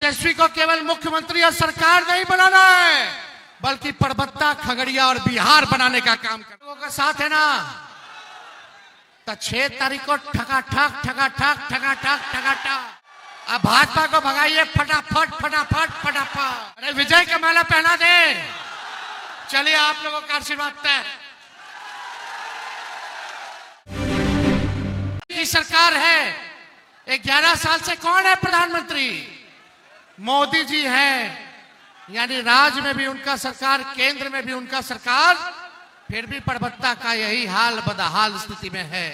तेजस्वी को केवल मुख्यमंत्री और सरकार नहीं बनाना है, बल्कि परबत्ता, खगड़िया और बिहार बनाने का काम कर लोगों का साथ है ना। तो 6 तारीख को ठका अब भाजपा को भगाइए फटाफट फटाफट फटाफट। अरे विजय का माला पहना दे। चलिए आप लोगों का आशीर्वाद तय की सरकार है। 11 साल से कौन है प्रधानमंत्री? मोदी जी हैं। यानी राज्य में भी उनका सरकार, केंद्र में भी उनका सरकार, फिर भी परबत्ता का यही हाल बदहाल स्थिति में है।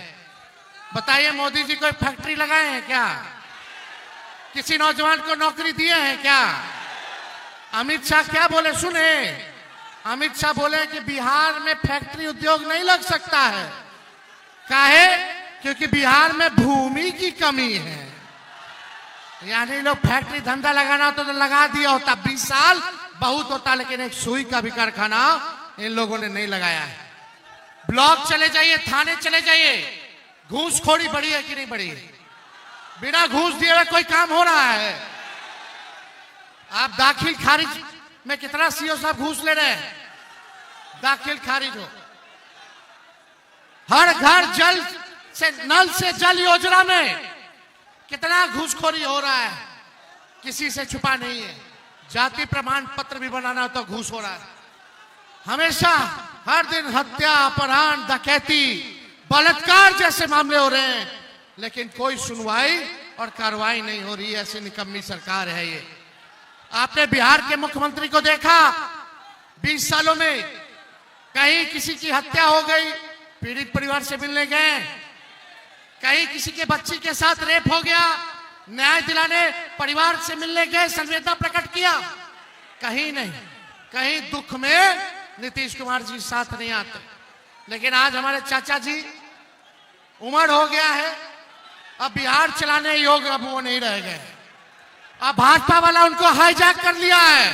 बताइए, मोदी जी कोई फैक्ट्री लगाए हैं क्या? किसी नौजवान को नौकरी दिए हैं क्या? अमित शाह क्या बोले सुने? अमित शाह बोले कि बिहार में फैक्ट्री उद्योग नहीं लग सकता है। काहे? क्योंकि बिहार में भूमि की कमी है। यानी लोग फैक्ट्री धंधा लगाना तो लगा दिया होता, 20 साल बहुत होता, लेकिन एक सुई का भी कारखाना इन लोगों ने नहीं लगाया है। ब्लॉक चले जाइए, थाने चले जाइए, घूसखोरी बढ़ी है कि नहीं बढ़ी? बिना घूस दिए हुए कोई काम हो रहा है? आप दाखिल खारिज में कितना सीओ साहब घूस ले रहे हैं? दाखिल खारिज हो। हर घर जल से, नल से जल योजना में कितना घूसखोरी हो रहा है, किसी से छुपा नहीं है। जाति प्रमाण पत्र भी बनाना तो घूस हो रहा है। हमेशा हर दिन हत्या, अपहरण, डकैती, बलात्कार जैसे मामले हो रहे हैं, लेकिन कोई सुनवाई और कार्रवाई नहीं हो रही है। ऐसी निकम्मी सरकार है ये। आपने बिहार के मुख्यमंत्री को देखा, 20 सालों में कहीं किसी की हत्या हो गई, पीड़ित परिवार से मिलने गए, कहीं किसी के बच्ची के साथ रेप हो गया, न्याय दिलाने परिवार से मिलने गए, संवेदना प्रकट किया? कहीं नहीं। कहीं दुख में नीतीश कुमार जी साथ नहीं आते। लेकिन आज हमारे चाचा जी उम्र हो गया है, अब बिहार चलाने योग्य अब वो नहीं रह गए। अब भाजपा वाला उनको हाईजैक कर लिया है।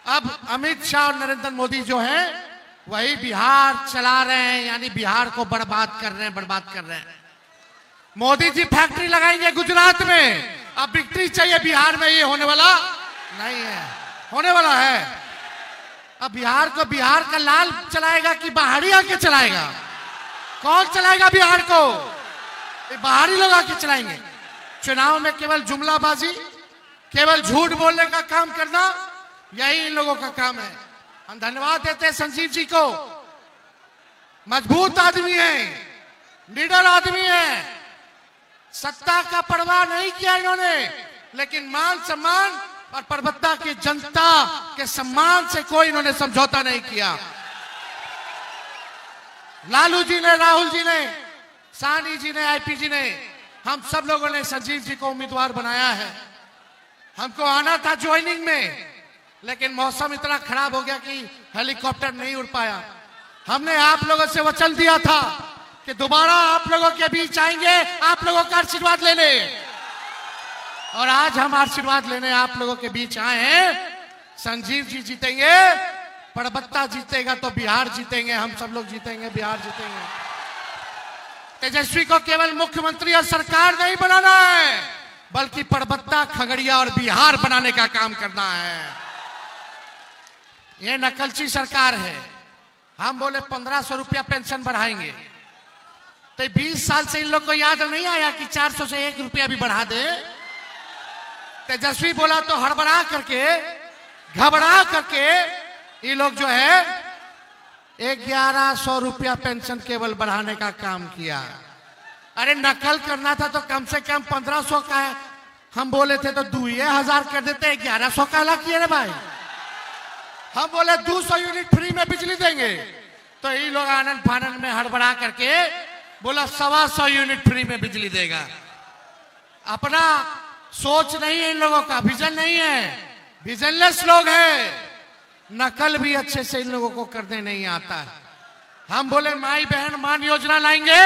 अब अमित शाह और नरेंद्र मोदी जो हैं वही बिहार चला रहे हैं, यानी बिहार को बर्बाद कर रहे हैं। मोदी जी फैक्ट्री लगाएंगे गुजरात में, अब विक्ट्री चाहिए बिहार में। ये होने वाला नहीं है, होने वाला है। अब बिहार को बिहार का लाल चलाएगा कि बाहरी आके चलाएगा? कौन चलाएगा बिहार को? बाहरी लोग आके चलाएंगे। चुनाव में केवल जुमलाबाजी, केवल झूठ बोलने का काम करना, यही इन लोगों का काम है। हम धन्यवाद देते हैं संजीव जी को। मजबूत आदमी है, लीडर आदमी है। सत्ता का परवाह नहीं किया इन्होंने, लेकिन मान सम्मान और परबत्ता की जनता के सम्मान से कोई इन्होंने समझौता नहीं किया। लालू जी ने, राहुल जी ने, सानी जी ने, आईपी जी ने, हम सब लोगों ने संजीव जी को उम्मीदवार बनाया है। हमको आना था ज्वाइनिंग में, लेकिन मौसम इतना खराब हो गया कि हेलीकॉप्टर नहीं उड़ पाया। हमने आप लोगों से वचन दिया था कि दोबारा आप लोगों के बीच आएंगे, आप लोगों का आशीर्वाद लेने, और आज हम आशीर्वाद लेने आप लोगों के बीच आए हैं। संजीव जी जीतेंगे, परबत्ता जीतेगा तो बिहार जीतेंगे, हम सब लोग जीतेंगे, बिहार जीतेंगे। तेजस्वी को केवल मुख्यमंत्री और सरकार नहीं बनाना है, बल्कि परबत्ता, खगड़िया और बिहार बनाने का काम करना है। यह नकलची सरकार है। हम बोले 1500 रुपया पेंशन बढ़ाएंगे, तो 20 साल से इन लोग को याद नहीं आया कि 400 से 1 रुपया भी बढ़ा दे। तेजस्वी बोला तो हड़बड़ा करके, घबरा करके ये लोग जो है 1100 रुपया पेंशन केवल बढ़ाने का काम किया। अरे नकल करना था तो कम से कम 1500 का है। हम बोले थे तो 2000 कर देते, 1100 का ला किए रे भाई। हम बोले 200 यूनिट फ्री में बिजली देंगे, तो ये लोग आनंद फानंद में हड़बड़ा करके बोला 125 यूनिट फ्री में बिजली देगा। अपना सोच नहीं है इन लोगों का, विजन नहीं है, विजनलेस लोग हैं। नकल भी अच्छे से इन लोगों को करने नहीं आता है। हम बोले माई बहन मान योजना लाएंगे,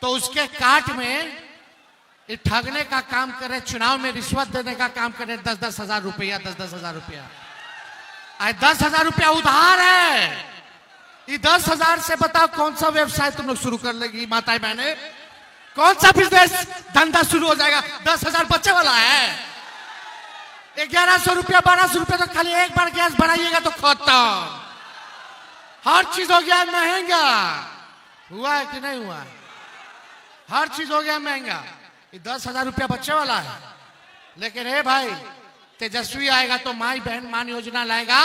तो उसके काट में ये ठगने का काम करे, चुनाव में रिश्वत देने का काम करे। 10-10 हजार रुपया, 10-10 हजार रुपया। 10,000 रुपया उधार है। ये 10,000 से बताओ कौन सा व्यवसाय तुम लोग शुरू कर लेगी माताएं बहने? कौन सा बिजनेस धंधा शुरू हो जाएगा? 10,000 बच्चे वाला है। 1100 रुपया 1200 रुपया तो खाली एक बार गैस बढ़ाइएगा तो खत्म। हर चीज हो गया महंगा। हुआ है कि नहीं हुआ? हर चीज हो गया महंगा। ये 10,000 रुपया बच्चे वाला है, लेकिन हे भाई तेजस्वी आएगा तो माई बहन मान योजना लाएगा।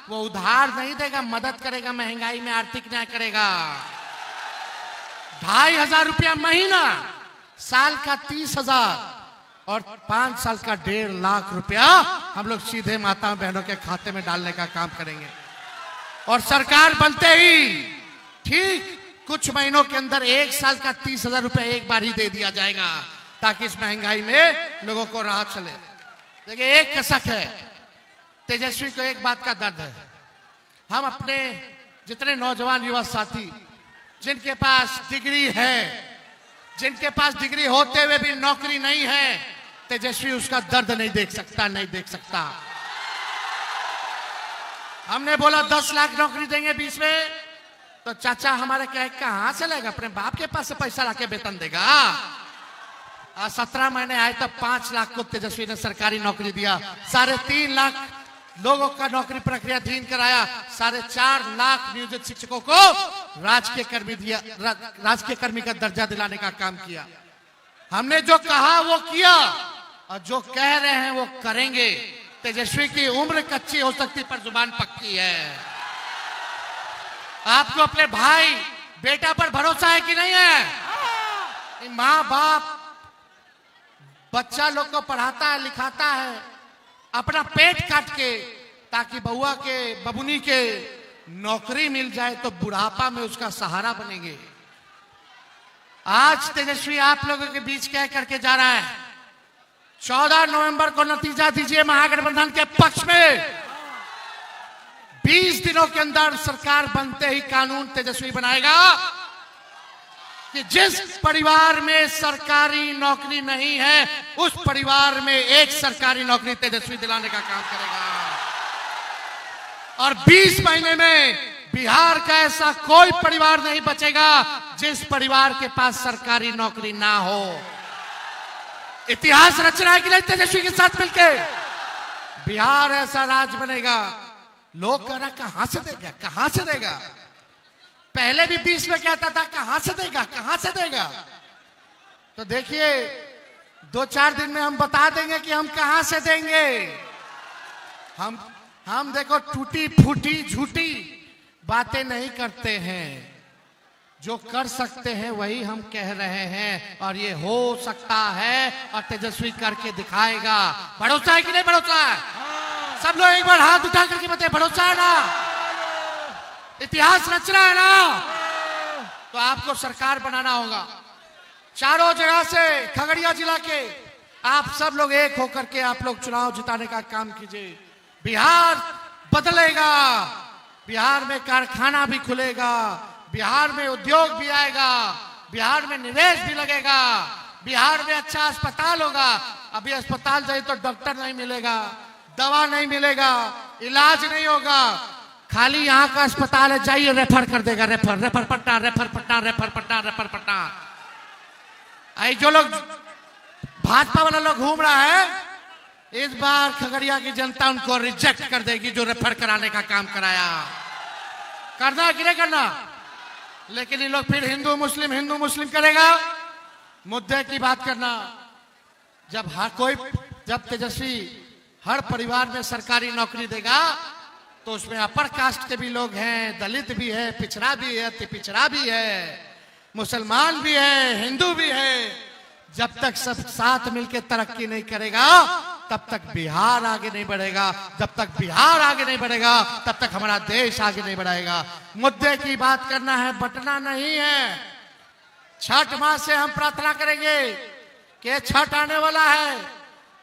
वो उधार नहीं देगा, मदद करेगा, महंगाई में आर्थिक न्याय करेगा। 2,500 रुपया महीना, साल का 30,000 और 5 साल का 1.5 लाख रुपया हम लोग सीधे माता बहनों के खाते में डालने का काम करेंगे। और सरकार बनते ही ठीक कुछ महीनों के अंदर 1 साल का 30,000 रुपया एक बार ही दे दिया जाएगा, ताकि इस महंगाई में लोगों को राहत चले। देखिए एक कसक है, तेजस्वी को एक बात का दर्द है। हम अपने जितने नौजवान युवा साथी जिनके पास डिग्री है, जिनके पास डिग्री होते हुए भी नौकरी नहीं है, तेजस्वी उसका दर्द नहीं देख सकता, नहीं देख सकता। हमने बोला 10 लाख नौकरी देंगे 20 में, तो चाचा हमारे कहां से लेगा? अपने बाप के पास से पैसा लाके वेतन देगा। 17 महीने आए तब 5 लाख को तेजस्वी ने सरकारी नौकरी दिया। 3.5 लाख लोगों का नौकरी प्रक्रिया अधीन कराया। 4.5 लाख नियोजित शिक्षकों को राजकीय कर्मी का दर्जा दिलाने का काम किया। हमने जो कहा वो किया, और जो कह रहे हैं वो करेंगे। तेजस्वी की उम्र कच्ची हो सकती पर जुबान पक्की है। आपको अपने भाई बेटा पर भरोसा है कि नहीं है? माँ बाप बच्चा लोग को पढ़ाता है, लिखाता है, अपना पेट काट के, ताकि बउआ के बबुनी के नौकरी मिल जाए तो बुढ़ापा में उसका सहारा बनेंगे। आज तेजस्वी आप लोगों के बीच कह करके जा रहा है, 14 नवंबर को नतीजा दीजिए महागठबंधन के पक्ष में। 20 दिनों के अंदर सरकार बनते ही कानून तेजस्वी बनाएगा कि जिस परिवार में सरकारी नौकरी नहीं है, उस परिवार में एक सरकारी नौकरी तेजस्वी दिलाने का काम करेगा। और 20 महीने में बिहार का ऐसा कोई परिवार नहीं बचेगा जिस परिवार के पास सरकारी नौकरी ना हो। इतिहास रचना है कि नहीं? तेजस्वी के साथ मिलकर बिहार ऐसा राज्य बनेगा। लोग कह रहा कहां से देगा, कहां से देगा? पहले भी 20 में कहता था कहां से देगा, कहां से देगा। तो देखिए 2-4 दिन में हम बता देंगे कि हम कहां से देंगे। हम देखो टूटी फूटी झूठी बातें नहीं करते हैं, जो कर सकते हैं वही हम कह रहे हैं, और ये हो सकता है और तेजस्वी करके दिखाएगा। भरोसा है कि नहीं भरोसा है? सब लोग एक बार हाथ उठा करके बताए भरोसा है ना? इतिहास रचना है ना? तो आपको सरकार बनाना होगा। चारों जगह से खगड़िया जिला के आप सब लोग एक होकर के आप लोग चुनाव जिताने का काम कीजिए। बिहार बदलेगा, बिहार में कारखाना भी खुलेगा, बिहार में उद्योग भी आएगा, बिहार में निवेश भी लगेगा, बिहार में अच्छा अस्पताल होगा। अभी अस्पताल जाइए तो डॉक्टर नहीं मिलेगा, दवा नहीं मिलेगा, इलाज नहीं होगा। खाली यहाँ का अस्पताल है, जाइए रेफर कर देगा, refer Patna, refer Patna, refer Patna, refer Patna. आई जो लोग भाजपा वाला लोग घूम रहा है, इस बार खगड़िया की जनता उनको रिजेक्ट कर देगी जो रेफर कराने का काम कराया। करना है कि नहीं करना? लेकिन ये लोग फिर हिंदू मुस्लिम करेगा। मुद्दे की बात करना। जब तेजस्वी हर परिवार में सरकारी नौकरी देगा तो उसमें अपर कास्ट के भी लोग हैं, दलित भी है, पिछड़ा भी है, अति पिछड़ा भी है, मुसलमान भी है, हिंदू भी है। जब तक सब साथ मिलकर तरक्की नहीं करेगा तब तक बिहार आगे नहीं बढ़ेगा। जब तक बिहार आगे नहीं बढ़ेगा तब तक हमारा देश आगे नहीं बढ़ेगा। मुद्दे की बात करना है, बटना नहीं है। छठ माह से हम प्रार्थना करेंगे कि छठ आने वाला है,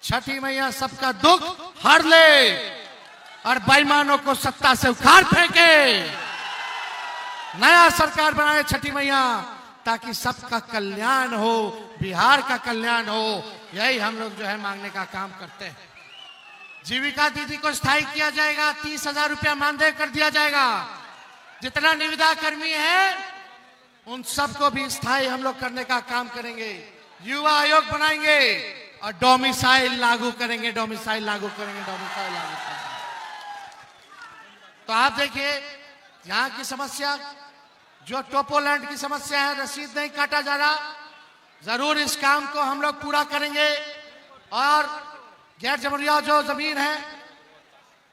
छठी मैया सबका दुख हर ले और बेईमानों को सत्ता से उखाड़ फेंके, नया सरकार बनाए छठी मैया, ताकि सबका कल्याण हो, बिहार का कल्याण हो। यही हम लोग जो है मांगने का काम करते हैं। जीविका दीदी को स्थायी किया जाएगा, 30,000 रुपया मानदेय कर दिया जाएगा। जितना निविदा कर्मी है उन सबको भी स्थायी हम लोग करने का काम करेंगे। युवा आयोग बनाएंगे, और डोमिसाइल लागू करेंगे, डोमिसाइल लागू करेंगे, डोमिसाइल लागू करेंगे। तो आप देखिए यहां की समस्या, जो टोपोलैंड की समस्या है, रसीद नहीं काटा जा रहा, जरूर इस काम को हम लोग पूरा करेंगे। और गैर जमुरिया जो जमीन है,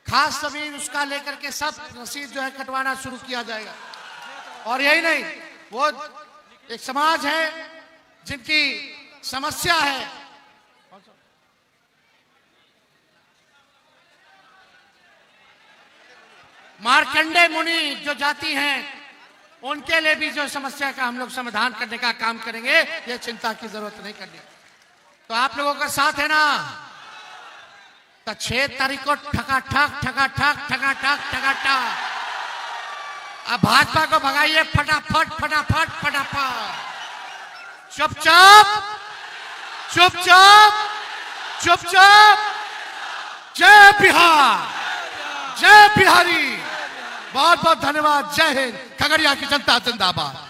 खास जमीन, उसका लेकर के सब रसीद जो है कटवाना शुरू किया जाएगा। और यही नहीं, वो एक समाज है जिनकी समस्या है, मार्कंडे मुनि जो जाति हैं, उनके लिए भी जो समस्या का हम लोग समाधान करने का काम करेंगे, ये चिंता की जरूरत नहीं करनी। तो आप लोगों का साथ है ना? तो 6 तारीख को ठकाठक ठकाठक ठकाठक ठकाठक, अब भाजपा को भगाइए फटाफट फटाफट फटाफट। चुपचाप चुपचाप चुपचाप। जय बिहार, जय बिहारी, बहुत बहुत धन्यवाद। जय हिंद। खगड़िया की जनता जिंदाबाद।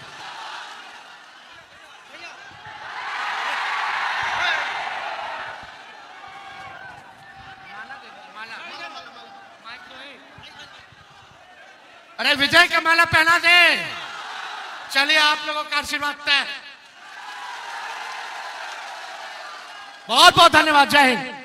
अरे विजय का माला पहना दे। चलिए आप लोगों का आशीर्वाद तय। बहुत बहुत धन्यवाद। जय हिंद।